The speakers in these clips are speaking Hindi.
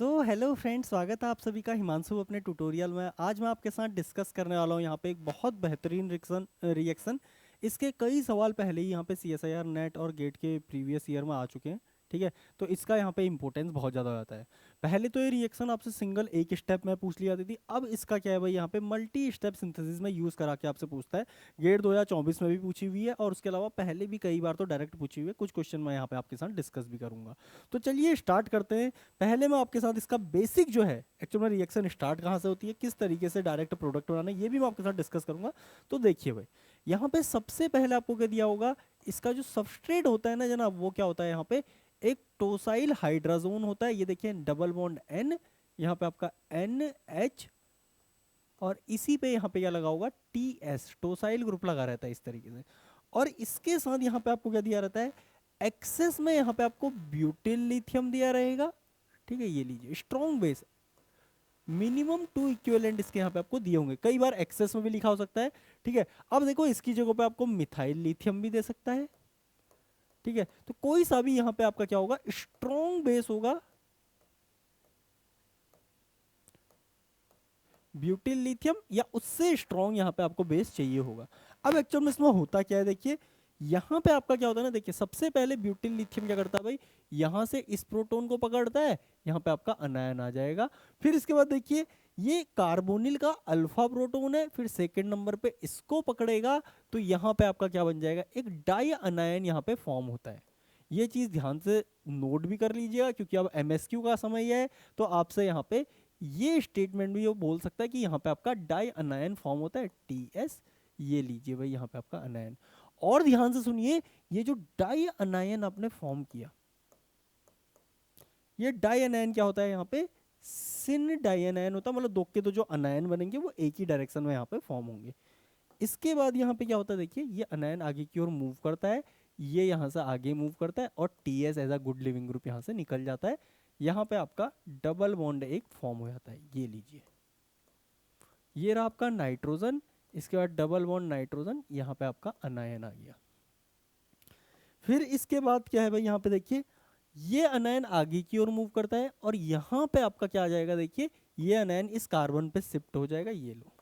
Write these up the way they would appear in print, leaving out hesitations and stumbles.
हेलो फ्रेंड्स, स्वागत है आप सभी का हिमांशु अपने ट्यूटोरियल में। आज मैं आपके साथ डिस्कस करने वाला हूँ यहाँ पे एक बहुत बेहतरीन रिएक्शन। इसके कई सवाल पहले ही यहाँ पे CSIR नेट और गेट के प्रीवियस ईयर में आ चुके हैं। ठीक है, तो इसका यहाँ पे इंपॉर्टेंस बहुत ज़्यादा हो जाता है। पहले तो ये रिएक्शन आपसे सिंगल एक स्टेप में पूछ ली जाती थी, अब इसका क्या है भाई, यहाँ पे मल्टी स्टेप सिंथेसिस में यूज़ करा के आपसे पूछता है। गेट 2024 में भी पूछी हुई है और उसके अलावा पहले भी कई बार तो डायरेक्ट पूछी हुई है। कुछ क्वेश्चन मैं यहाँ पे आपके साथ डिस्कस भी करूँगा। तो चलिए स्टार्ट करते हैं। पहले मैं आपके साथ इसका बेसिक जो है, एक्चुअल में रिएक्शन स्टार्ट कहाँ से होती है, किस तरीके से डायरेक्ट प्रोडक्ट बनाना है, ये भी मैं आपके साथ डिस्कस करूंगा। तो देखिए भाई, यहाँ पे सबसे पहले आपको क्या दिया होगा, इसका जो सबस्ट्रेट होता है ना जनाब, वो क्या होता है, यहाँ पे एक टोसाइल हाइड्राजोन होता है। ये देखिए डबल बॉन्ड N, यहाँ पे आपका NH, और इसी पे यहाँ पे क्या लगा होगा, TS, टोसाइल ग्रुप लगा रहता है इस तरीके से। और इसके साथ यहाँ पे आपको क्या दिया रहता है, एक्सेस में यहाँ पे आपको ब्यूटिल लिथियम दिया रहेगा। ठीक है, ये लीजिए स्ट्रॉन्ग बेस, मिनिमम 2 इक्विवेलेंट इसके यहाँ पे आपको दिए होंगे। कई बार एक्सेस में भी लिखा हो सकता है। ठीक है, अब देखो इसकी जगह पे आपको मिथाइल लिथियम भी दे सकता है। ठीक है, तो कोई सा भी यहाँ पे आपका क्या होगा, स्ट्रॉन्ग बेस होगा, ब्यूटिल लिथियम या उससे स्ट्रॉन्ग यहाँ पे आपको बेस चाहिए होगा। अब एक्चुअल में इसमें होता क्या है, देखिए यहाँ पे आपका क्या होता है ना, देखिए सबसे पहले ब्यूटिल लिथियम क्या करता है भाई, यहाँ से इस प्रोटॉन को पकड़ता है, यहाँ पे आपका अनायन आ जाएगा। फिर इसके बाद देखिए ये कार्बोनिल का अल्फा प्रोटॉन है, फिर सेकंड नंबर पे इसको पकड़ेगा, तो यहाँ पे आपका क्या बन जाएगा, एक डाई अनायन यहाँ पे फॉर्म होता है। ये चीज ध्यान से नोट भी कर लीजिएगा, क्योंकि अब MSQ का समय है, तो आपसे यहाँ पे ये स्टेटमेंट भी वो बोल सकता है कि यहाँ पे आपका डाई अनायन फॉर्म होता है, TS। ये लीजिए भाई यहाँ पे आपका अनायन। और ध्यान से सुनिए, ये जो डाई अनायन आपने फॉर्म किया, ये डाई अनायन क्या होता है, यहाँ पे सिन डाई अनायन होता है। मतलब दो के तो जो अनायन बनेंगे वो एक ही डायरेक्शन में यहाँ पे फॉर्म होंगे। इसके बाद यहाँ पे क्या होता है, देखिए ये अनायन आगे की ओर मूव करता है, ये यहाँ से आगे मूव करता है, और TS as a good leaving group यहाँ से निकल जाता है। यहाँ पे आपका डबल बॉन्ड एक फॉर्म हो जाता है। ये लीजिए, ये रहा आपका नाइट्रोजन, इसके बाद डबल बॉन्ड नाइट्रोजन, यहाँ पे आपका अनायन आ गया। फिर इसके बाद क्या है भाई, यहाँ पे देखिए ये अनायन आगे की ओर मूव करता है, और यहाँ पे आपका क्या आ जाएगा, देखिए ये अनायन इस कार्बन पे शिफ्ट हो जाएगा। ये लो,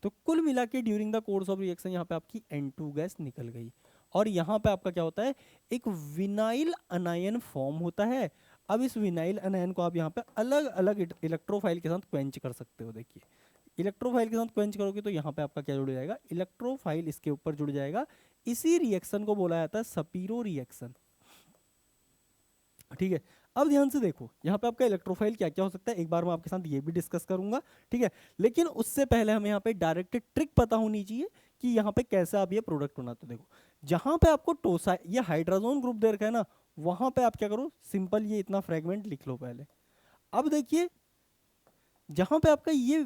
तो कुल मिला के during the course of reaction यहाँ पे आपकी N2 गैस निकल गई। और यहाँ पे आपका क्या होता है, एक विनाइल अनायन फॉर्म होता है। अब इस विनाइल अनायन को आप यहाँ पे अलग अलग इलेक्ट्रोफाइल के साथ क्वेंच कर सकते हो। देखिए इलेक्ट्रोफाइल के साथ क्वेंच करोगे तो यहाँ पे आपका क्या जुड़ जाएगा, इलेक्ट्रोफाइल इसके ऊपर जुड़ जाएगा। इसी रिएक्शन को बोला जाता है सपीरो रिएक्शन। ठीक है, अब ध्यान से देखो यहाँ पे आपका इलेक्ट्रोफाइल क्या क्या हो सकता है, एक बार मैं आपके साथ ये भी डिस्कस करूंगा। ठीक है, लेकिन उससे पहले हमें यहाँ पे डायरेक्ट ट्रिक पता होनी चाहिए कि यहाँ पे कैसे आप ये प्रोडक्ट बनाते हो। देखो जहां पे आपको टोसा ये हाइड्रोजन ग्रुप दे रखा है ना, वहां पे आप क्या करो, सिंपल ये इतना फ्रेगमेंट लिख लो पहले। अब देखिए जहां पे आपका ये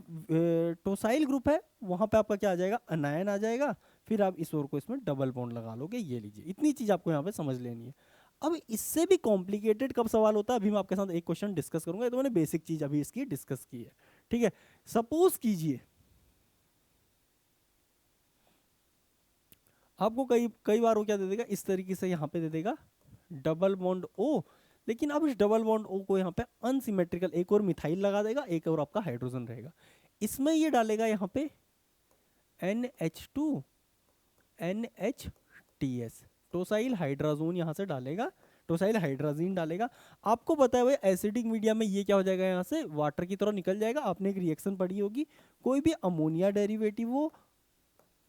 टोसाइल ग्रुप है, वहां पे आपका क्या आ जाएगा, अनायन आ जाएगा। फिर आप इस ओर को इसमें डबल बॉन्ड लगा लोगे। ये लीजिए, इतनी चीज आपको यहाँ पे समझ लेनी है। अब इससे भी कॉम्प्लिकेटेड कब सवाल होता है, अभी मैं आपके साथ एक क्वेश्चन डिस्कस करूंगा। ये तो मैंने बेसिक चीज अभी इसकी डिस्कस की है। ठीक है, सपोज कीजिए आपको कई कई बार वो क्या दे देगा, इस तरीके से यहाँ पे दे देगा डबल बॉन्ड O, लेकिन अब इस डबल बॉन्ड O को यहाँ पे अनसिमेट्रिकल एक और मिथाइल लगा देगा, एक और आपका हाइड्रोजन रहेगा। इसमें ये डालेगा यहाँ पे NH2 NHTS, टोसाइल हाइड्राजोन यहाँ से डालेगा, टोसाइल हाइड्राजीन डालेगा। आपको पता है भाई एसिडिक मीडियम में ये क्या हो जाएगा, यहाँ से वाटर की तरह निकल जाएगा। आपने एक रिएक्शन पढ़ी होगी, कोई भी अमोनिया डेरिवेटिव हो,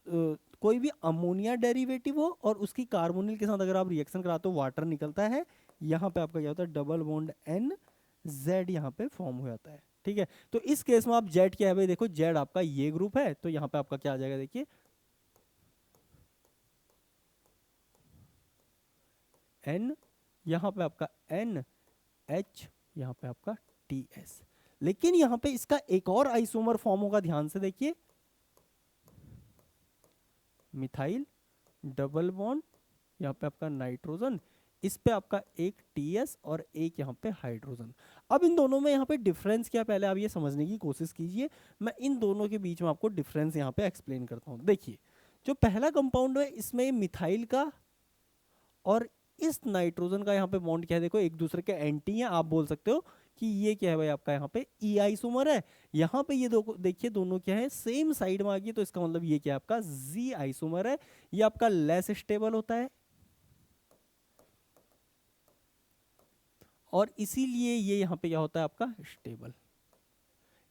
कोई भी अमोनिया डेरिवेटिव हो और उसकी कार्बोनिल के साथ अगर आप रिएक्शन कराते हो वाटर निकलता है। यहाँ पे आपका क्या होता है, डबल बॉन्ड N Z यहाँ पे फॉर्म हो जाता है। ठीक है, तो इस केस में आप जेड क्या है भाई, देखो जेड आपका ये ग्रुप है, तो यहाँ पे आपका क्या आ जाएगा, देखिए N, यहाँ पे आपका NH, यहाँ पे आपका TS। लेकिन यहाँ पे इसका एक और आइसोमर फॉर्म होगा, ध्यान से देखिए, मिथाइल डबल बॉन्ड, यहाँ पे आपका नाइट्रोजन, इस पे आपका एक TS और एक यहाँ पे हाइड्रोजन। अब इन दोनों में यहाँ पे डिफरेंस क्या, पहले आप ये समझने की कोशिश कीजिए। मैं इन दोनों के बीच में आपको डिफरेंस यहाँ पे एक्सप्लेन करता हूँ। देखिए जो पहला कंपाउंड है, इसमें मिथाइल का और इस नाइट्रोजन का यहाँ पे बॉन्ड क्या है, देखो एक दूसरे के एंटी हैं, आप बोल सकते हो कि ये क्या है भाई आपका यहाँ पे ई आइसोमर है। यहाँ पे ये देखिए दोनों क्या है, सेम साइड में आ गई, तो इसका मतलब ये क्या है आपका जी आइसोमर है। ये आपका लेस स्टेबल होता है और इसीलिए ये यहाँ पे क्या होता है आपका स्टेबल,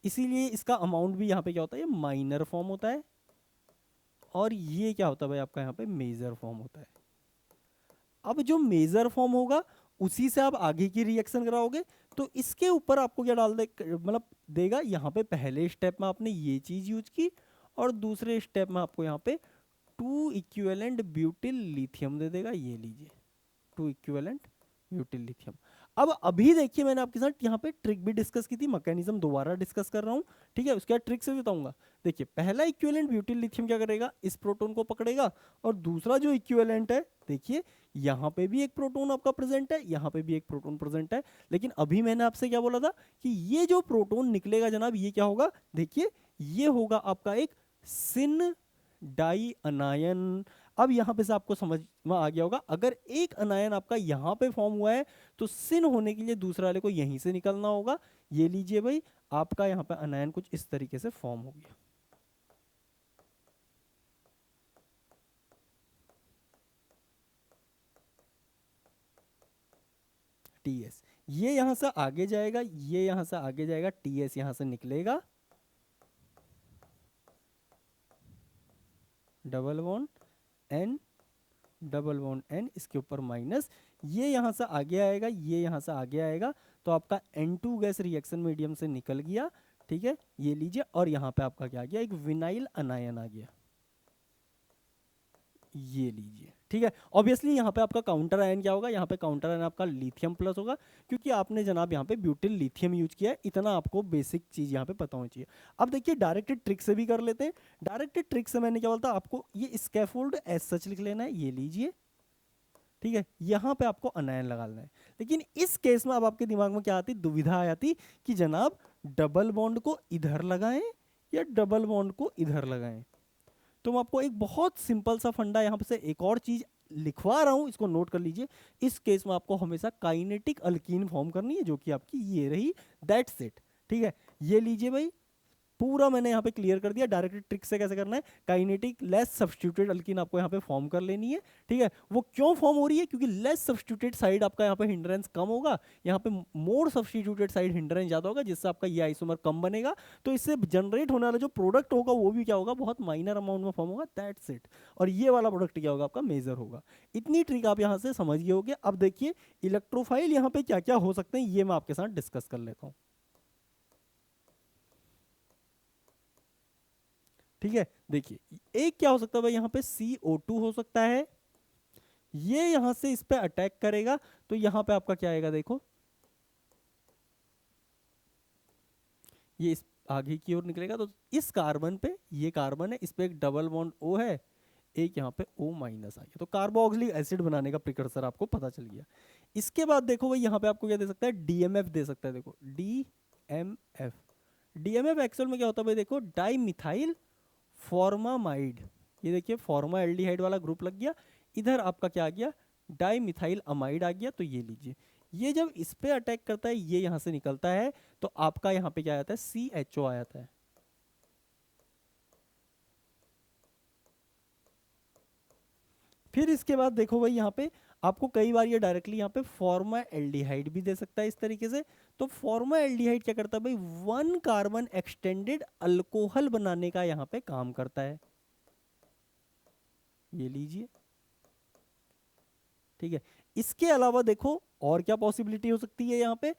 इसीलिए इसका अमाउंट भी यहाँ पे क्या होता है, ये माइनर फॉर्म होता है और ये क्या होता है भाई आपका यहाँ पे मेजर फॉर्म होता है। अब जो मेजर फॉर्म होगा उसी से आप आगे की रिएक्शन कराओगे, तो इसके ऊपर आपको क्या डाल दे, मतलब देगा यहाँ पे पहले स्टेप में आपने ये चीज यूज की और दूसरे स्टेप में आपको यहाँ पे 2 इक्विवेलेंट ब्यूटिल लिथियम दे देगा, ये लीजिए 2 इक्विवेलेंट ब्यूटिल लिथियम। अब अभी देखिए मैंने आपके साथ यहाँ पे ट्रिक भी डिस्कस की थी, मैकेनिज्म दोबारा डिस्कस कर रहा हूँ, ठीक है, उसके बाद ट्रिक से भी बताऊंगा। देखिए पहला इक्विवेलेंट ब्यूटिल लिथियम क्या करेगा, इस प्रोटॉन को पकड़ेगा और दूसरा जो इक्विवेलेंट है, देखिए यहाँ पे भी एक प्रोटॉन आपका प्रेजेंट है, यहाँ पे भी एक प्रोटॉन प्रेजेंट है, लेकिन अभी मैंने आपसे क्या बोला था कि ये जो प्रोटॉन निकलेगा जनाब, ये क्या होगा, देखिए ये होगा आपका एक सिन डाई अनायन। अब यहाँ पे से आपको समझ में आ गया होगा, अगर एक अनायन आपका यहाँ पे फॉर्म हुआ है तो सिन होने के लिए दूसरे वाले को यहीं से निकलना होगा। ये लीजिए भाई आपका यहाँ पे अनायन कुछ इस तरीके से फॉर्म हो गया, टीएस। ये यहां से आगे जाएगा, ये यहां से आगे जाएगा, टीएस यहां से निकलेगा, double bond N, double bond N, इसके ऊपर माइनस, ये यहां से आगे आएगा, ये यहां से आगे आएगा, तो आपका N2 गैस रिएक्शन मीडियम से निकल गया, ठीक है, ये लीजिए, और यहाँ पे आपका क्या आ गया, एक विनाइल अनायन आ गया, ये लीजिए, ठीक है। ऑब्वियसली यहाँ पे आपका काउंटर आयन क्या होगा, यहाँ पे काउंटर आयन आपका लिथियम प्लस होगा, क्योंकि आपने जनाब यहाँ पे ब्यूटिल लिथियम यूज किया है, इतना आपको बेसिक चीज यहाँ पे पता होनी चाहिए। अब देखिए डायरेक्टेड ट्रिक से भी कर लेते हैं। डायरेक्टेड ट्रिक से मैंने क्या बोलता, आपको ये स्कैफोल्ड एज सच लिख लेना है, ये लीजिए, ठीक है, यहाँ पे आपको अनायन लगाना है। लेकिन इस केस में अब आपके दिमाग में क्या आती, दुविधा आ जाती कि जनाब डबल बॉन्ड को इधर लगाएं या डबल बॉन्ड को इधर लगाएं। तो मैं आपको एक बहुत सिंपल सा फंडा यहाँ पे से एक और चीज लिखवा रहा हूं, इसको नोट कर लीजिए। इस केस में आपको हमेशा काइनेटिक अल्कीन फॉर्म करनी है, जो कि आपकी ये रही, दैट्स इट, ठीक है। ये लीजिए भाई, पूरा मैंने यहाँ पे क्लियर कर दिया। डायरेक्ट ट्रिक से कैसे करना है, काइनेटिक लेस सब्स्टिट्यूटेड अल्कीन आपको यहाँ पे फॉर्म कर लेनी है, ठीक है। वो क्यों फॉर्म हो रही है, क्योंकि लेस सब्स्टिट्यूटेड साइड आपका यहाँ पे हिंड्रेंस कम होगा, यहाँ पे मोर सब्स्टिट्यूटेड साइड हिंड्रेंस ज्यादा होगा, जिससे आपका ये आइसोमर कम बनेगा, तो इससे जनरेट होने वाला जो प्रोडक्ट होगा वो भी क्या होगा, बहुत माइनर अमाउंट में फॉर्म होगा, दैट्स इट। और ये वाला प्रोडक्ट क्या होगा, आपका मेजर होगा। इतनी ट्रिक आप यहाँ से समझ गए होगे। अब देखिए इलेक्ट्रोफाइल यहाँ पे क्या क्या हो सकते हैं, ये मैं आपके साथ डिस्कस कर लेता हूँ, ठीक है। देखिए एक क्या हो सकता है भाई, यहाँ पे CO2 हो सकता है, ये यहां से इस पे अटैक करेगा, तो यहां पे आपका क्या आएगा, देखो ये इस आगे की ओर निकलेगा, तो इस कार्बन पे, ये कार्बन है, इस पे एक डबल बॉन्ड O है, एक यहाँ पे O माइनस आ गया, तो कार्बोक्सिलिक एसिड बनाने का प्रिकर्सर आपको पता चल गया। इसके बाद देखो भाई यहाँ पे आपको क्या दे सकता है, DMF दे सकता है, देखो DMF। DMF एक्चुअल में क्या होता है भाई, देखो डाई मिथाइल फॉर्मामाइड, ये देखिए फॉर्मा एल्डिहाइड वाला ग्रुप लग गया, इधर आपका क्या आ गया, डाई मिथाइल अमाइड आ गया, तो ये लीजिए, ये जब इस पे अटैक करता है, ये यहां से निकलता है, तो आपका यहाँ पे क्या आता है, CHO आ जाता है। फिर इसके बाद देखो भाई यहाँ पे आपको कई बार ये डायरेक्टली यहाँ पे फॉर्मा एल्डिहाइड भी दे सकता है इस तरीके से। तो फॉर्मा एल्डिहाइड क्या करता है भाई, 1 कार्बन एक्सटेंडेड अल्कोहल बनाने का यहाँ पे काम करता है, ये लीजिए, ठीक है। इसके अलावा देखो और क्या पॉसिबिलिटी हो सकती है, यहाँ पे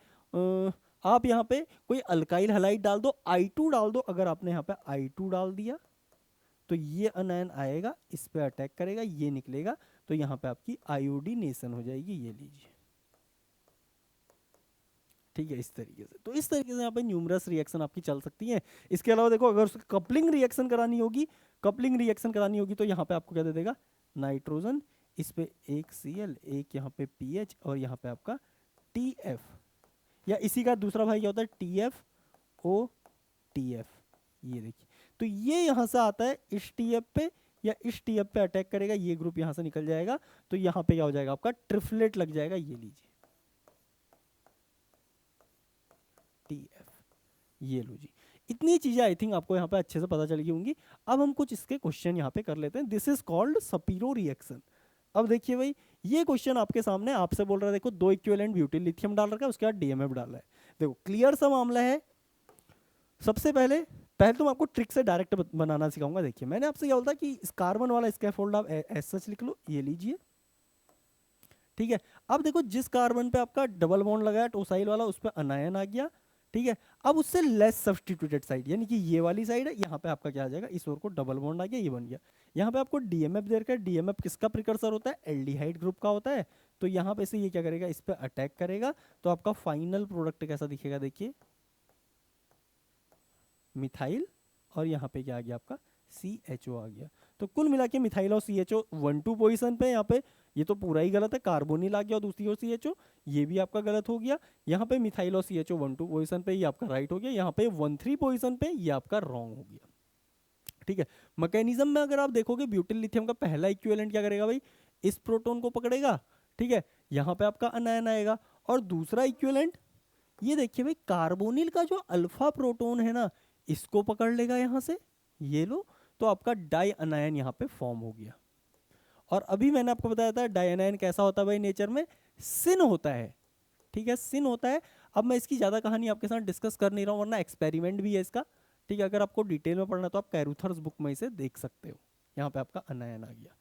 आप यहाँ पे कोई अल्काइल हलाइड डाल दो, I2 डाल दो, अगर आपने यहाँ पे I2 डाल दिया तो ये अनायन आएगा, इस पे अटैक करेगा, ये निकलेगा, तो यहाँ पे आपकी आयोडीनेशन हो जाएगी, ये लीजिए, ठीक है, इस तरीके से। तो इस तरीके से यहाँ पे न्यूमरस रिएक्शन आपकी चल सकती हैं। इसके अलावा देखो अगर कपलिंग रिएक्शन करानी होगी, कपलिंग रिएक्शन करानी होगी, तो यहाँ पे आपको क्या दे देगा, नाइट्रोजन, इस पे एक Cl, एक यहाँ पे PH, और यहाँ पे आपका TF, या इसी का दूसरा भाई क्या होता है, TFO TF, ये देखिए, तो ये यहाँ से आता है इस TF पे, या इस टीएफ पे अटैक करेगा, ये ग्रुप यहाँ से निकल जाएगा, तो यहाँ पे क्या हो जाएगा आपका ट्रिपलेट लग जाएगा, ये लीजिए टीएफ, ये लो जी। इतनी चीजें आई थिंक आपको यहाँ पे अच्छे से पता चल गई होंगी। अब हम कुछ इसके क्वेश्चन यहाँ पे कर लेते हैं। This is called Shapiro reaction. अब देखिए भाई, ये क्वेश्चन आपके सामने आपसे बोल रहा है, देखो दो इक्विवेलेंट ब्यूटिल लिथियम डाल रखा है, उसके बाद डीएमएफ डाल रहा है। देखो क्लियर सा मामला है। सबसे पहले पहले तो मैं आपको ट्रिक से डायरेक्ट बनाना सिखाऊंगा। देखिए मैंने आपसे क्या बोला था कि इस कार्बन वाला स्कैफोल्ड आप एस सच लिख लो, ये लीजिए, ठीक है। अब देखो जिस कार्बन पे आपका डबल बॉन्ड लगा है टोसाइल वाला, उस पर अनायन आ गया, ठीक है। अब उससे लेस सब्सटीट्यूटेड साइड, यानी कि ये वाली साइड है, यहाँ पे आपका क्या आ जाएगा, इस ओर को डबल बॉन्ड आ गया, ये बन गया। यहाँ पे आपको डीएमएफ दे रखा है। डीएमएफ किसका प्रिकर्सर होता है, एल्डिहाइड ग्रुप का होता है। तो यहाँ पे से ये क्या करेगा, इस पे अटैक करेगा, तो आपका फाइनल प्रोडक्ट कैसा दिखेगा, देखिए मिथाइल, और यहाँ पे क्या आ गया आपका CHO आ गया। तो कुल मिला के मिथाइल और CHO 1-2 पोजीशन पे, यहाँ पे ये तो पूरा ही गलत है, कार्बोनिल आ गया और दूसरी ओर CHO, ये भी आपका गलत हो गया। यहाँ पे मिथाइल और CHO 1-2 पोजीशन पे, ये आपका राइट हो गया। यहाँ पे 1-3 पोजीशन पे ये आपका रॉन्ग हो गया, ठीक है। मैकेनिज्म में अगर आप देखोगे, ब्यूटिल लिथियम का पहला इक्विवेलेंट क्या करेगा भाई, इस प्रोटोन को पकड़ेगा, ठीक है, यहाँ पे आपका अनायन आएगा। और दूसरा इक्विवेलेंट ये देखिए भाई, कार्बोनिल का जो अल्फा प्रोटोन है ना, इसको पकड़ लेगा यहाँ से, ये लो, तो आपका डाई अनायन यहाँ पे फॉर्म हो गया। और अभी मैंने आपको बताया था डाई अनायन कैसा होता है भाई, नेचर में सिन होता है, ठीक है, सिन होता है। अब मैं इसकी ज़्यादा कहानी आपके साथ डिस्कस कर नहीं रहा हूँ, वरना एक्सपेरिमेंट भी है इसका, ठीक है। अगर आपको डिटेल में पढ़ना तो आप कैरूथर्स बुक में इसे देख सकते हो। यहाँ पे आपका अनायन आ गया।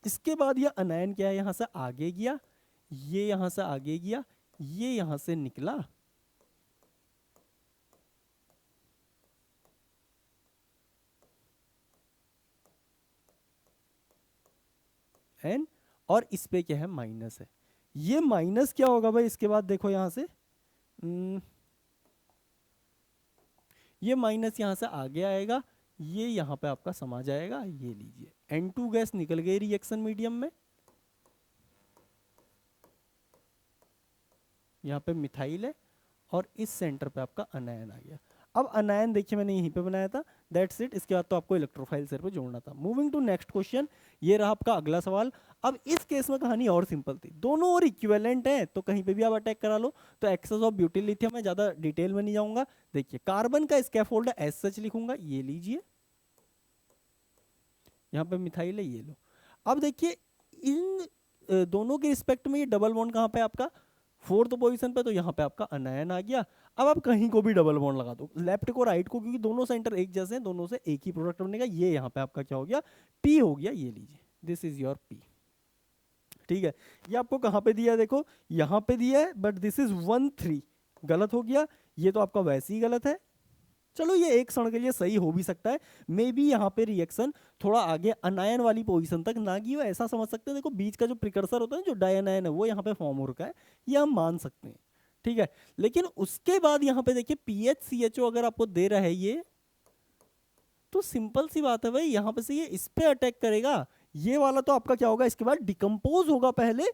इसके बाद ये अनायन क्या है, यहाँ से आगे गया, ये यहाँ से आगे गया, ये यहाँ से निकला, एन, और इस पे क्या है, माइनस है। ये माइनस क्या होगा भाई, इसके बाद देखो यहाँ से ये माइनस यहाँ से आगे आएगा, ये यहाँ पे आपका समा जाएगा, ये लीजिए N2 गैस निकल गई रिएक्शन मीडियम में, यहाँ पे मिथाइल है, और इस सेंटर पे आपका अनायन आ गया। अब अनायन देखिए मैंने यहीं पे बनाया था, दैट्स इट। इसके बाद तो आपको इलेक्ट्रोफाइल सेल पे जोड़ना था। मूविंग टू नेक्स्ट क्वेश्चन, ये रहा आपका अगला सवाल। अब इस केस में कहानी और सिंपल थी, दोनों और इक्विवेलेंट है, तो कहीं पे भी आप अटैक करा लो। तो एक्सेस ऑफ ब्यूटिल लिथियम है, ज़्यादा डिटेल में नहीं जाऊंगा। देखिए कार्बन का स्कैफोल्ड है, एज सच लिखूंगा, ये लीजिए, यहाँ पे मिथाइल है, ये लो। अब देखिए इन दोनों के रिस्पेक्ट में ये डबल बॉन्ड कहाँ पे आपका, फोर्थ पोजीशन पे, तो यहाँ पे आपका अनायन आ गया। अब आप कहीं को भी डबल बॉन्ड लगा दो, लेफ्ट को राइट को, क्योंकि दोनों सेंटर एक जैसे हैं, दोनों से एक ही प्रोडक्ट बनेगा। ये यहाँ पे आपका क्या हो गया, P हो गया, ये लीजिए, दिस इज योर P, ठीक है। ये आपको कहाँ पे दिया है, देखो यहाँ पे दिया है, बट दिस इज 1-3, गलत हो गया। ये तो आपका वैसे ही गलत है। चलो ये एक क्षण के लिए सही हो भी सकता है, मे बी यहाँ पे रिएक्शन थोड़ा आगे अनायन वाली पोजीशन तक ना गई हो, ऐसा समझ सकते हैं। देखो बीच का जो प्रिकर्सर होता है, जो डायनायन है, वो यहाँ पे फॉर्म हो रखा है, ये हम मान सकते हैं, ठीक है। लेकिन उसके बाद यहाँ पे देखिए PHCHO अगर आपको दे रहा है ये, तो सिंपल सी बात है भाई, यहाँ पे से ये इस पे अटैक करेगा, ये वाला तो आपका क्या होगा, इसके बाद डिकम्पोज होगा पहले,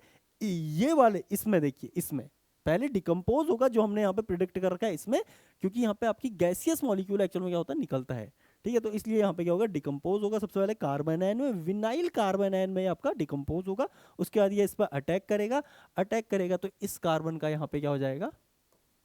ये वाले इसमें देखिए, इसमें पहले डिकम्पोज होगा, जो हमने यहाँ पे प्रिडिक्ट कर रखा है इसमें, क्योंकि यहाँ पे आपकी गैसियस मॉलिक्यूल एक्चुअल में क्या होता है, निकलता है, ठीक है। तो इसलिए यहाँ पे क्या होगा, डिकम्पोज होगा सबसे पहले कार्बन आयन में, विनाइल कार्बन आयन में आपका डिकम्पोज होगा। उसके बाद ये इस पर अटैक करेगा, अटैक करेगा तो इस कार्बन का यहाँ पे क्या हो जाएगा,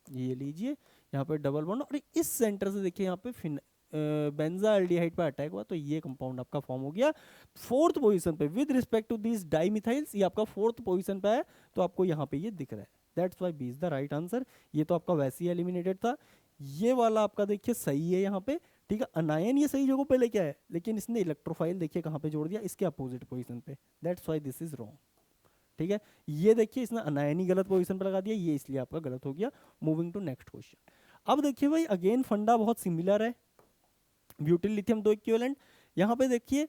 ये लीजिए, यहाँ पे डबल बॉन्ड, और इस सेंटर से देखिए यहाँ पे बेंजाल्डिहाइड पर अटैक हुआ, तो ये कंपाउंड आपका फॉर्म हो गया फोर्थ पोजीशन पे विद रिस्पेक्ट टू दिस डाइमिथाइल्स। ये आपका फोर्थ पोजीशन पे है, तो आपको यहाँ पे ये दिख रहा है, that's why B is the right answer. ये तो आपका वैसे ही एलिमिनेटेड था। ये वाला आपका देखिए सही है यहाँ पे, ठीक है। अनायन ये सही जगह पे लेके आया, लेकिन इसने इलेक्ट्रोफाइल देखिए कहाँ पे जोड़ दिया, इसके अपोजिट पोजीशन पे, that's why this is wrong, ठीक है। ये देखिए इसने अनायन ही गलत पोजीशन पे लगा दिया, ये इसलिए आपका गलत हो गया। Moving to next question. अब देखिए भाई अगेन फंडा बहुत सिमिलर है, ब्यूटिल लिथियम दो इक्विवेलेंट। यहाँ पे देखिए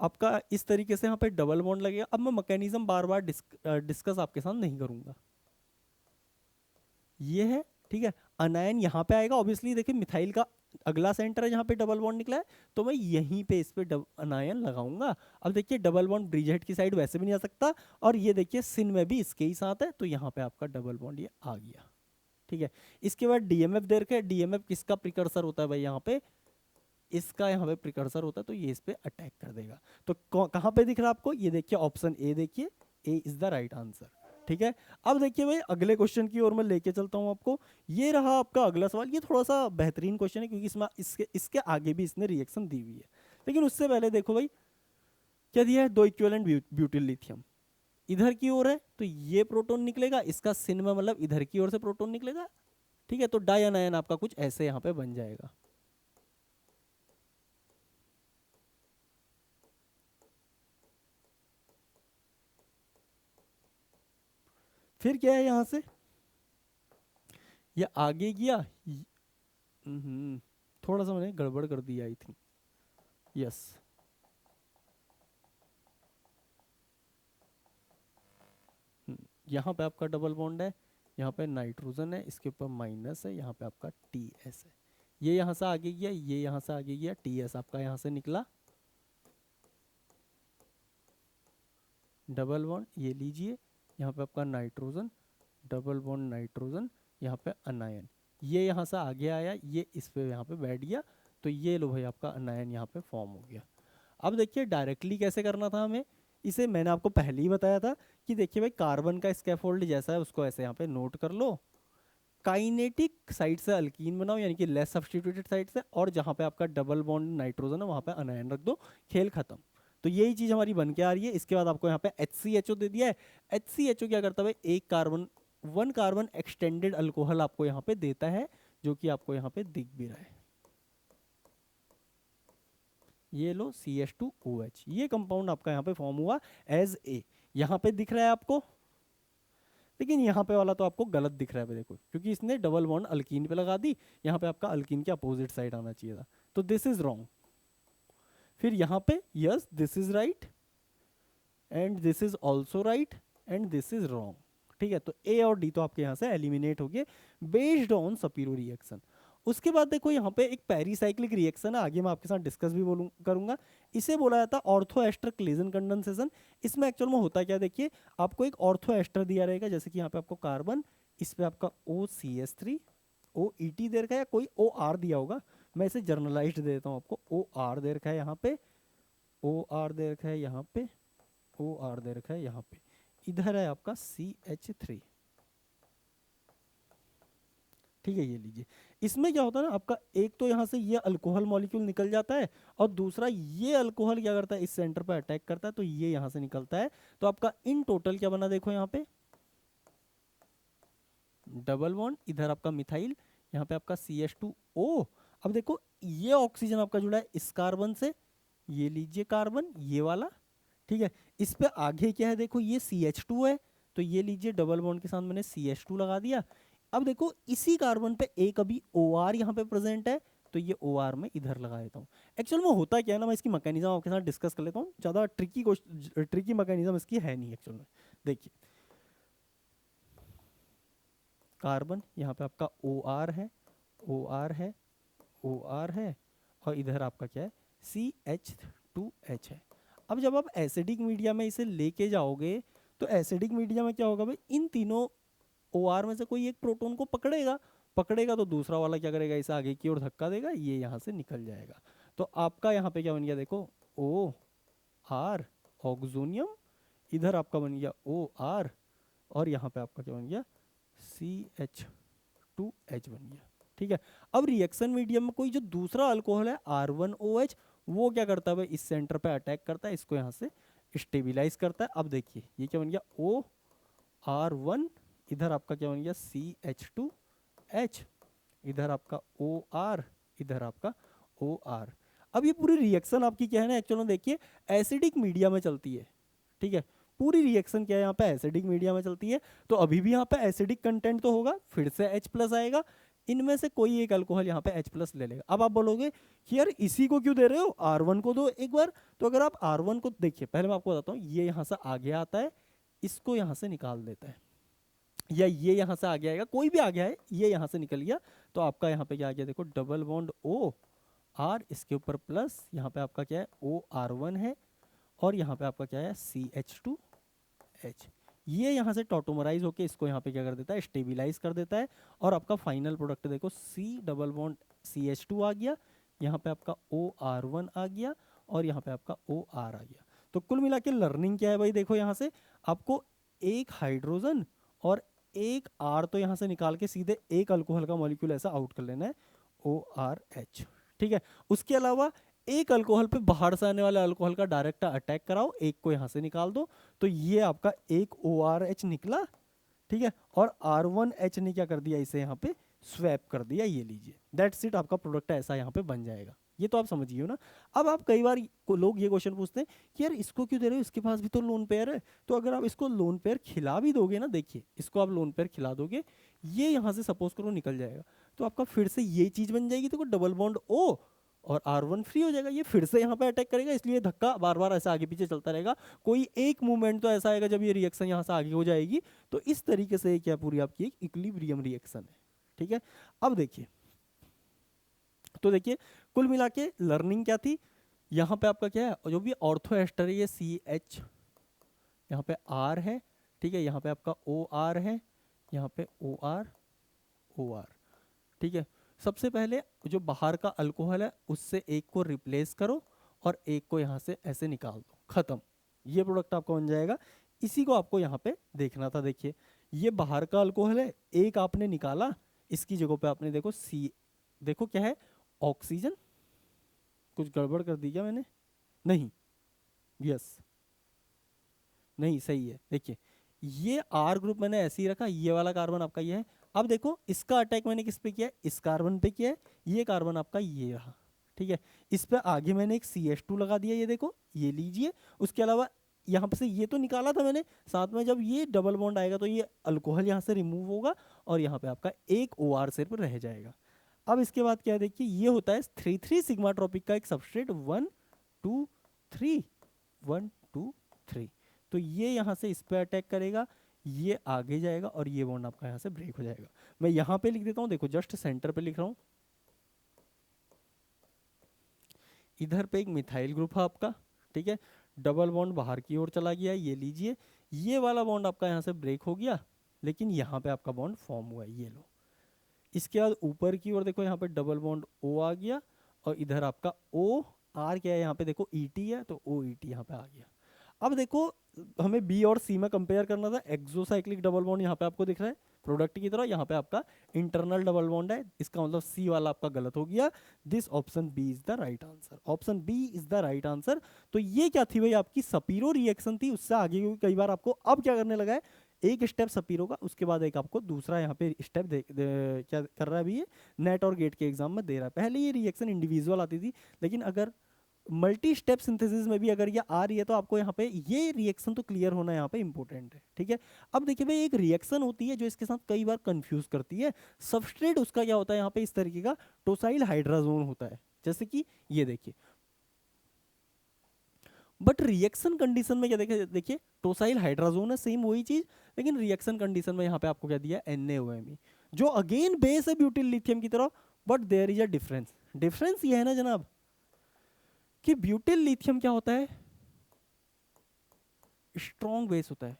आपका इस तरीके से यहाँ पे डबल बॉन्ड लगेगा। अब मैं मैकेनिज्म बार बार डिस्कस आपके साथ नहीं करूंगा, ये है, ठीक है। अनायन यहाँ पे आएगा, ऑब्वियसली देखिए मिथाइल का अगला सेंटर है जहाँ पे डबल बॉन्ड निकला है, तो मैं यहीं पे इस पे अनायन लगाऊंगा। अब देखिए डबल बॉन्ड ब्रिजहेड की साइड वैसे भी नहीं आ सकता, और ये देखिए सिन में भी इसके ही साथ है, तो यहाँ पे आपका डबल बॉन्ड ये आ गया, ठीक है। इसके बाद डीएमएफ दे रखे, डीएमएफ किसका प्रिकर्सर होता है भाई, यहाँ पे इसका यहाँ पे प्रिकर्सर होता है, तो ये इस पे अटैक कर देगा। तो कहाँ पे दिख रहा है आपको, ये देखिए ऑप्शन ए, देखिए ए इज द राइट आंसर। ठीक है, अब देखिए भाई अगले क्वेश्चन की ओर मैं लेके चलता हूँ आपको। ये रहा आपका अगला सवाल। ये थोड़ा सा बेहतरीन क्वेश्चन है क्योंकि इसमें इसके इसके आगे भी इसने रिएक्शन दी हुई है। लेकिन उससे पहले देखो भाई क्या दिया है, दो इक्विवेलेंट ब्यूटिल लिथियम इधर की ओर है, तो ये प्रोटॉन निकलेगा, इसका सिन में मतलब इधर की ओर से प्रोटॉन निकलेगा। ठीक है, तो डायन आयन आपका कुछ ऐसे यहाँ पे बन जाएगा। फिर क्या है यहाँ से, ये आगे गया थोड़ा सा मैंने गड़बड़ कर दिया आई थिंक। यस, यहाँ पे आपका डबल बॉन्ड है, यहाँ पे नाइट्रोजन है, इसके ऊपर माइनस है, यहाँ पे आपका टी एस है। ये यहाँ से आगे गया, ये यहाँ से आगे गया, टी एस आपका यहाँ से निकला, डबल बॉन्ड ये लीजिए, यहाँ पे आपका नाइट्रोजन, डबल बॉन्ड नाइट्रोजन, यहाँ पे अनायन, ये यहाँ से आगे आया, ये इस पे यहाँ पे बैठ गया, तो ये लो भाई आपका अनायन यहाँ पे फॉर्म हो गया। अब देखिए डायरेक्टली कैसे करना था हमें, इसे मैंने आपको पहले ही बताया था कि देखिए भाई कार्बन का स्कैफोल्ड जैसा है उसको ऐसे यहाँ पे नोट कर लो, काइनेटिक साइड से अल्कीन बनाओ यानी कि लेस सब्स्टिट्यूटेड साइड से, और जहाँ पे आपका डबल बॉन्ड नाइट्रोजन है वहाँ पे अनायन रख दो, खेल खत्म। तो यही चीज हमारी बन के आ रही है। इसके बाद आपको यहाँ पे HCHO दे दिया है। HCHO क्या करता है, एक carbon, one carbon extended alcohol आपको यहाँ पे देता है, जो कि आपको यहाँ पे दिख भी रहा है। ये लो CH2OH, ये कंपाउंड आपका यहाँ पे फॉर्म हुआ एज ए, यहाँ पे दिख रहा है आपको, लेकिन यहाँ पे वाला तो आपको गलत दिख रहा है देखो, क्योंकि इसने डबल बॉन्ड अल्कीन पे लगा दी, यहाँ पे आपका अल्कीन के अपोजिट साइड आना चाहिए था, तो दिस इज रॉन्ग। फिर यहाँ पे yes this is right and this is also right and this is wrong. ठीक है, तो ए और डी तो आपके यहाँ से एलिमिनेट हो गए बेस्ड ऑन सपीरो रिएक्शन। उसके बाद देखो यहाँ पे एक पेरीसाइक्लिक रिएक्शन है, आगे मैं आपके साथ डिस्कस भी करूंगा। इसे बोला जाता है ऑर्थो एस्टर क्लेजन कंडेंसेशन। इसमें एक्चुअल में होता क्या, देखिए आपको एक ऑर्थो एस्टर दिया रहेगा, जैसे कि यहाँ पे आपको कार्बन, इस पे आपका OCH3 OET दे रखा है, या कोई OR दिया होगा, मैं इसे जर्नलाइज्ड दे देता हूँ आपको, OR दे रखा है यहाँ पे, OR दे रखा है यहाँ पे, OR दे रखा है यहाँ पे, इधर है आपका CH3। ठीक है, ये लीजिए, इसमें क्या होता है ना आपका, एक तो यहाँ से ये अल्कोहल मॉलिक्यूल निकल जाता है, और दूसरा ये अल्कोहल क्या करता है, इस सेंटर पर अटैक करता है, तो ये यहाँ से निकलता है। तो आपका इन टोटल क्या बना, देखो यहाँ पे डबल बॉन्ड, इधर आपका मिथाइल, यहाँ पे आपका CH2O। अब देखो ये ऑक्सीजन आपका जुड़ा है इस कार्बन से, ये लीजिए कार्बन ये वाला। ठीक है, इस पे आगे क्या है, देखो ये CH2 है, तो ये लीजिए डबल बॉन्ड के साथ मैंने CH2 लगा दिया। अब देखो इसी कार्बन पे एक अभी OR यहाँ पे प्रेजेंट है, तो ये OR में इधर लगा देता हूँ। एक्चुअल में होता क्या है ना, मैं इसकी मैकेनिज्म आपके साथ डिस्कस कर लेता हूँ, ज़्यादा ट्रिकी मैकेनिज्म इसकी है नहीं एक्चुअल में। देखिए कार्बन यहाँ पे आपका OR है, OR है, OR है, और इधर आपका क्या है CH2H है। अब जब आप एसिडिक मीडिया में इसे लेके जाओगे, तो एसिडिक मीडिया में क्या होगा भाई, इन तीनों OR में से कोई एक प्रोटॉन को पकड़ेगा, पकड़ेगा तो दूसरा वाला क्या करेगा, इसे आगे की ओर धक्का देगा, ये यहाँ से निकल जाएगा। तो आपका यहाँ पे क्या बन गया, देखो OR ऑक्सोनियम, इधर आपका बन गया OR, और यहाँ पे आपका क्या बन गया CH2H बन गया। ठीक है, अब रिएक्शन मीडियम में कोई जो दूसरा अल्कोहल है R1OH, वो क्या करता है भाई, इस सेंटर पे अटैक करता है, इसको यहाँ से स्टेबिलाईज करता है। अब देखिए ये क्या बन गया OR1, इधर आपका क्या बन गया CH2H, इधर आपका OR, इधर आपका OR। अब ये पूरी रिएक्शन आपकी क्या है ना, एक्चुअल में देखिए एसिडिक मीडिया में चलती है। ठीक है, पूरी रिएक्शन क्या है यहाँ पे एसिडिक मीडिया में चलती है, तो अभी भी यहाँ पे एसिडिक कंटेंट तो होगा, फिर से H+ आएगा, इनमें से कोई एक अल्कोहल यहाँ पे H+ ले लेगा। अब आप बोलोगे कि यार इसी को क्यों दे रहे हो, R1 को दो एक बार। तो अगर आप R1 को देखिए, पहले मैं आपको बताता हूँ, ये यहाँ से आगे आता है, इसको यहाँ से निकाल देता है, या ये यहाँ से आगे आएगा, कोई भी आ गया है, ये यहाँ से निकल गया, तो आपका यहाँ पे क्या आ गया, देखो डबल बॉन्ड OR, इसके ऊपर प्लस, यहाँ पे आपका क्या है OR1 है, और यहाँ पे आपका क्या है CH2H। ये यहाँ से टॉटोमराइज होके इसको यहाँ पे क्या कर देता है, स्टेबिलाईज कर देता है, और आपका फाइनल प्रोडक्ट देखो C डबल बॉन्ड CH2 आ गया, यहाँ पे आपका OR1 आ गया और यहाँ पे आपका OR आ गया। तो कुल मिला के लर्निंग क्या है भाई, देखो यहाँ से आपको एक हाइड्रोजन और एक R तो यहाँ से निकाल के सीधे एक अल्कोहल का मॉलिक्यूल ऐसा आउट कर लेना है, ORH। ठीक है, उसके अलावा एक अल्कोहल पे बाहर से आने वाले अल्कोहल का डायरेक्ट अटैक कराओ, एक को यहाँ से निकाल दो, तो ये आपका एक ORH निकला। ठीक है, और R1H ने क्या कर दिया, इसे यहाँ पे स्वैप कर दिया, ये लीजिए, दैट्स इट, आपका प्रोडक्ट ऐसा यहाँ पे बन जाएगा। ये तो आप समझिए ना। अब आप कई बार लोग ये क्वेश्चन पूछते हैं कि यार इसको क्यों दे रहे हो, इसके पास भी तो लोन पेयर है। तो अगर आप इसको लोन पेयर खिला भी दोगे ना, देखिए इसको आप लोन पेयर खिला दोगे, ये यहाँ से सपोज करो निकल जाएगा, तो आपका फिर से ये चीज बन जाएगी, तो डबल बॉन्ड O और R1 फ्री हो जाएगा, ये फिर से यहाँ पे अटैक करेगा, इसलिए धक्का बार बार ऐसा आगे पीछे चलता रहेगा। कोई एक मूवमेंट तो ऐसा आएगा जब ये रिएक्शन यहाँ से आगे हो जाएगी। तो इस तरीके से क्या पूरी आपकी एक इक्विलिब्रियम रिएक्शन है। ठीक है, अब देखिए, तो देखिए कुल मिला के लर्निंग क्या थी, यहाँ पे आपका क्या है, जो भी ऑर्थो एस्टर है ये CH, यहाँ पे R है। ठीक है, यहाँ पे आपका OR है, यहाँ पे OR। ठीक है, सबसे पहले जो बाहर का अल्कोहल है उससे एक को रिप्लेस करो और एक को यहाँ से ऐसे निकाल दो, खत्म, ये प्रोडक्ट आपका बन जाएगा। इसी को आपको यहाँ पे देखना था। देखिए ये बाहर का अल्कोहल है, एक आपने निकाला, इसकी जगह पे आपने देखो देखो क्या है, ऑक्सीजन। कुछ गड़बड़ कर दी क्या मैंने? नहीं, यस, नहीं सही है। देखिए ये R ग्रुप मैंने ऐसे ही रखा, ये वाला कार्बन आपका ये है। अब देखो इसका अटैक मैंने किस पे किया है, इस कार्बन पे किया है, ये कार्बन आपका ये रहा। ठीक है, इस पे आगे मैंने एक CH2 लगा दिया, ये देखो, ये लीजिए। उसके अलावा यहाँ पे से ये तो निकाला था मैंने, साथ में जब ये डबल बॉन्ड आएगा तो ये अल्कोहल यहाँ से रिमूव होगा और यहाँ पे आपका एक OR सिर्फ रह जाएगा। अब इसके बाद क्या है, देखिए ये होता है 3,3 सिग्मा ट्रॉपिक का एक सबस्ट्रेट, 1 2 3, 1 2 3। तो ये यहाँ से इस पे अटैक करेगा, ये आगे जाएगा और ये बॉन्ड आपका यहाँ से ब्रेक हो जाएगा। मैं यहाँ पे लिख देता हूँ, देखो जस्ट सेंटर पे लिख रहा हूँ। इधर पे एक मिथाइल ग्रुप है आपका, ठीक है, डबल बॉन्ड बाहर की ओर चला गया, ये लीजिए, ये वाला बॉन्ड आपका यहाँ से ब्रेक हो गया, लेकिन यहाँ पे आपका बॉन्ड फॉर्म हुआ है, ये लो। इसके बाद ऊपर की ओर देखो, यहाँ पे डबल बॉन्ड O आ गया और इधर आपका OR क्या है, यहाँ पे देखो ET है, तो OET यहाँ पे आ गया। अब देखो हमें B और C में कंपेयर करना था, एक्सोसाइक्लिक डबल बॉन्ड यहाँ पे आपको दिख रहा है प्रोडक्ट की तरह, यहाँ पे आपका इंटरनल डबल बॉन्ड है, इसका मतलब C वाला आपका गलत हो गया। This option B is the right answer, option B is the right answer. तो ये क्या थी भाई, आपकी सपीरो रिएक्शन थी, उससे आगे कई बार आपको अब क्या करने लगा है, एक स्टेप सपीरो का, उसके बाद एक आपको दूसरा यहाँ पे स्टेप क्या कर रहा है अभी ये नेट और गेट के एग्जाम में दे रहा है। पहले ये रिएक्शन इंडिविजुअल आती थी, लेकिन अगर मल्टी स्टेप सिंथेसिस में भी अगर ये आ रही है तो आपको यहाँ पे ये रिएक्शन तो क्लियर होना यहाँ पे इंपॉर्टेंट है। ठीक है, अब देखिए भाई एक रिएक्शन होती है जो इसके साथ कई बार कंफ्यूज करती है। सबस्ट्रेट उसका क्या होता है, यहाँ पे इस तरीके का टोसाइल हाइड्राजोन होता है, जैसे कि ये देखिए। बट रिएक्शन कंडीशन में क्या देखिए टोसाइल हाइड्राजोन है, सेम वही चीज, लेकिन रिएक्शन कंडीशन में यहाँ पे आपको क्या दिया, NaOMe, जो अगेन बेस है ब्यूटिल लिथियम की तरह, but there is a difference. Difference ये है ना जनाब कि ब्यूटिल लिथियम क्या होता है, स्ट्रॉन्ग बेस होता है।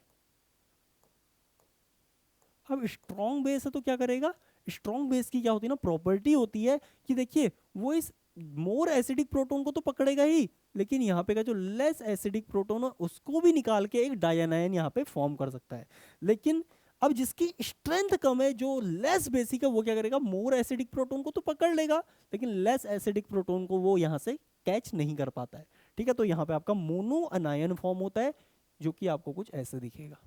अब स्ट्रॉन्ग बेस है तो क्या करेगा, स्ट्रॉन्ग बेस की क्या होती है ना, प्रॉपर्टी होती है कि देखिए वो इस मोर एसिडिक प्रोटोन को तो पकड़ेगा ही, लेकिन यहाँ पे का जो लेस एसिडिक प्रोटोन है उसको भी निकाल के एक डायनायन यहाँ पे फॉर्म कर सकता है। लेकिन अब जिसकी स्ट्रेंथ कम है, जो लेस बेसिक है, वो क्या करेगा, मोर एसिडिक प्रोटोन को तो पकड़ लेगा, लेकिन लेस एसिडिक प्रोटोन को वो यहाँ से कैच नहीं कर पाता है। ठीक है, तो यहाँ पे आपका मोनो अनायन फॉर्म होता है, जो कि आपको कुछ ऐसे दिखेगा,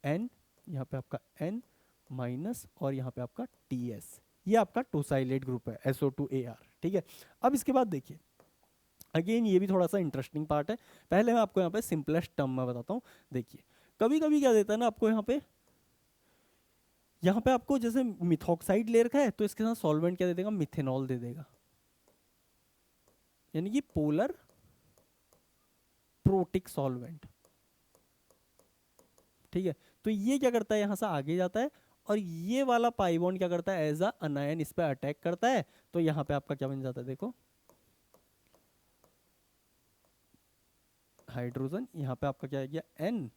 N, यहाँ पे आपका N माइनस और यहाँ पे आपका TS, ये आपका टोसाइलेट ग्रुप है, SO2AR। ठीक है, अब इसके बाद देखिए अगेन ये भी थोड़ा सा इंटरेस्टिंग पार्ट है। पहले मैं आपको यहाँ पे सिंपलेस्ट टर्म में बताता हूँ। देखिए कभी कभी क्या देता है ना आपको, यहाँ पे आपको जैसे मिथॉक्साइड ले रखा है तो इसके साथ सॉल्वेंट क्या दे देगा, मिथेनॉल दे देगा, यानी कि पोलर प्रोटिक सॉल्वेंट। ठीक है, तो ये क्या करता है, यहां से आगे जाता है और ये वाला पाई बॉन्ड क्या करता है, एज अ अनायन इस पे अटैक करता है, तो यहाँ पे आपका क्या बन जाता है, देखो हाइड्रोजन, यहाँ पे आपका क्या आ गया, N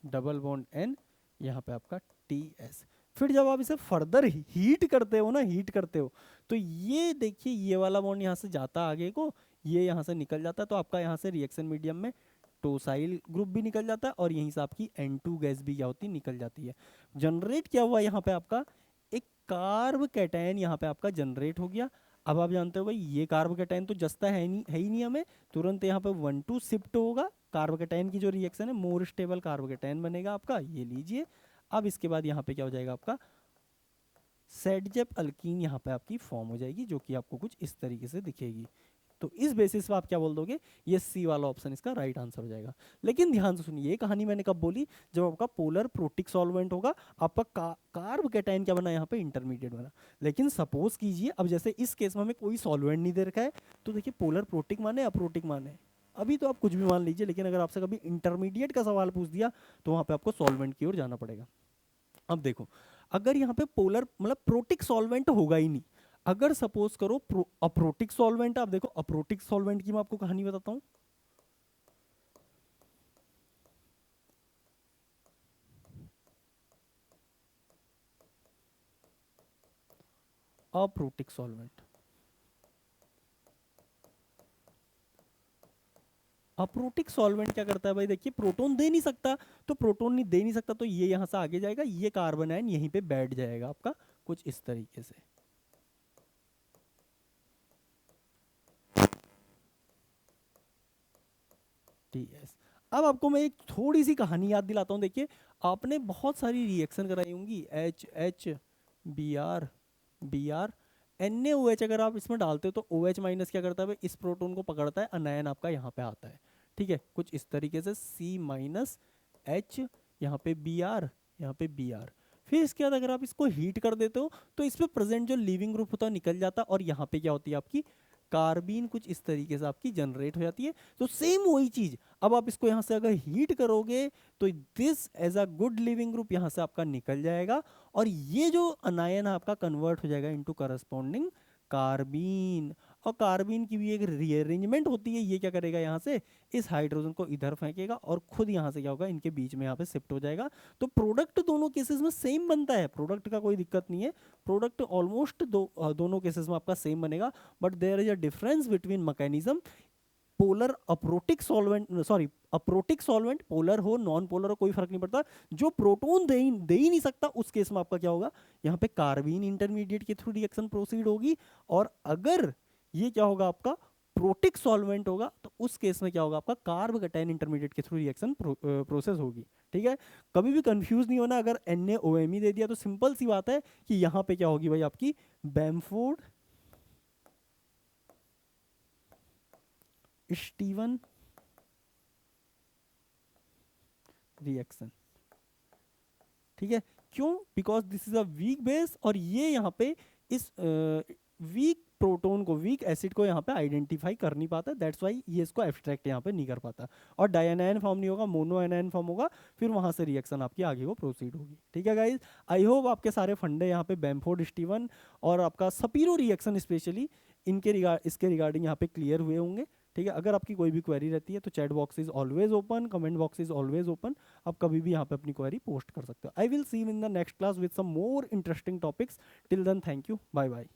डबल बॉन्ड N, यहाँ पे आपका TS। फिर जब आप इसे फर्दर हीट करते हो ना, हीट करते हो, तो ये देखिए ये वाला बॉन्ड यहाँ से जाता आगे को, ये यहाँ से निकल जाता है, तो आपका यहाँ से रिएक्शन मीडियम में टोसाइल ग्रुप भी निकल जाता है और यहीं से आपकी N2 गैस भी क्या होती है, निकल जाती है। जनरेट क्या हुआ यहाँ पे आपका, एक कार्ब कैटायन यहाँ पे आपका जनरेट हो गया। अब आप जानते हो भाई ये कार्ब कैटायन तो जस्ता है ही नहीं हमें, तुरंत यहाँ पे 1 2 शिफ्ट होगा, कार्ब कैटायन की जो रिएक्शन है मोर स्टेबल कार्ब कैटायन बनेगा आपका, ये लीजिए। अब इसके बाद यहाँ पे क्या हो जाएगा आपका सेडजेप अल्कीन यहाँ पे आपकी फॉर्म हो जाएगी, जो कि आपको कुछ इस तरीके से दिखेगी। तो इस बेसिस पे आप क्या बोल दोगे, ये सी वाला ऑप्शन इसका राइट आंसर हो जाएगा। लेकिन ध्यान से सुनिए, ये कहानी मैंने कब बोली, जब आपका पोलर प्रोटिक सॉल्वेंट होगा, आपका कार्ब कैटायन क्या बना यहाँ पे, इंटरमीडिएट बना। लेकिन सपोज कीजिए अब जैसे इस केस में हमें कोई सॉल्वेंट नहीं दे रखा है, तो देखिए पोलर प्रोटिक माने अप्रोटिक माने, अभी तो आप कुछ भी मान लीजिए, लेकिन अगर आपसे कभी इंटरमीडिएट का सवाल पूछ दिया तो वहां पे आपको सॉल्वेंट की ओर जाना पड़ेगा। अब देखो, अगर यहाँ पे पोलर मतलब प्रोटिक सॉल्वेंट होगा ही नहीं, अगर सपोज करो अप्रोटिक सॉल्वेंट, आप देखो अप्रोटिक सॉल्वेंट की मैं आपको कहानी बताता हूँ। अप्रोटिक सॉल्वेंट, अप्रोटिक सॉल्वेंट क्या करता है भाई, देखिए प्रोटोन दे नहीं सकता, तो प्रोटोन नहीं दे नहीं सकता, तो ये यहां से आगे जाएगा, ये कार्बन आयन यहीं पे बैठ जाएगा आपका कुछ इस तरीके से। टीएस। अब आपको मैं एक थोड़ी सी कहानी याद दिलाता हूँ, देखिए आपने बहुत सारी रिएक्शन कराई होंगी, H H B R B R N A O H, अगर आप इसमें डालते हो तो ओ एच माइनस क्या करता है भाई, इस प्रोटोन को पकड़ता है, अनायन आपका यहाँ पे आता है, ठीक है, कुछ इस तरीके से सी माइनस एच, यहाँ पे बी आर, यहाँ पे बी आर। फिर इसके बाद अगर आप इसको हीट कर देते हो तो इस पे प्रेजेंट जो लिविंग ग्रुप होता है निकल जाता है, और यहाँ पे क्या होती है आपकी कार्बीन कुछ इस तरीके से आपकी जनरेट हो जाती है। तो सेम वही चीज, अब आप इसको यहाँ से अगर हीट करोगे तो this as a good leaving group यहाँ से आपका निकल जाएगा, और ये जो अनायन आपका कन्वर्ट हो जाएगा इनटू करस्पॉन्डिंग कार्बीन। और कार्बीन की भी एक रीअरेंजमेंट होती है, ये क्या करेगा यहाँ से इस हाइड्रोजन को इधर फेंकेगा और खुद यहाँ से क्या होगा इनके बीच में यहाँ पे शिफ्ट हो जाएगा। तो प्रोडक्ट दोनों केसेस में सेम बनता है, प्रोडक्ट का कोई दिक्कत नहीं है, प्रोडक्ट ऑलमोस्ट दोनों केसेस में आपका सेम बनेगा, but there is a difference between mechanism. Polar aprotic solvent, sorry aprotic solvent, polar हो नॉन पोलर हो कोई फर्क नहीं पड़ता, जो प्रोटोन दे ही नहीं सकता उस केस में आपका क्या होगा, यहाँ पे कार्बीन इंटरमीडिएट के थ्रू रिएक्शन प्रोसीड होगी। और अगर ये क्या होगा आपका प्रोटिक सॉल्वेंट होगा, तो उस केस में क्या होगा आपका कार्ब कैटायन इंटरमीडिएट के थ्रू रिएक्शन प्रोसेस होगी। ठीक है, कभी भी कंफ्यूज नहीं होना, अगर NaOMe दे दिया तो सिंपल सी बात है कि यहाँ पे क्या होगी भाई आपकी बैम्फोर्ड स्टीवन रिएक्शन। ठीक है, क्यों, because this is a weak base, और ये यहाँ पे इस वीक प्रोटोन को, वीक एसिड को यहाँ पे आइडेंटिफाई कर नहीं पाता, दैट्स वाई ये इसको एब्स्ट्रैक्ट यहाँ पे नहीं कर पाता, और डायनायन फॉर्म नहीं होगा, मोनोएनायन फॉर्म होगा, फिर वहाँ से रिएक्शन आपकी आगे को प्रोसीड होगी। ठीक है गाइज, आई होप आपके सारे फंडे यहाँ पे बैम्फोर्ड स्टीवन और आपका सपीरो रिएक्शन स्पेशली इसके रिगार्डिंग यहाँ पे क्लियर हुए होंगे। ठीक है, अगर आपकी कोई भी क्वेरी रहती है तो chat box is always open, comment box is always open, आप कभी भी यहाँ पे अपनी क्वेरी पोस्ट कर सकते हो। I will see you in the next class with some more interesting topics, till then thank you, bye bye.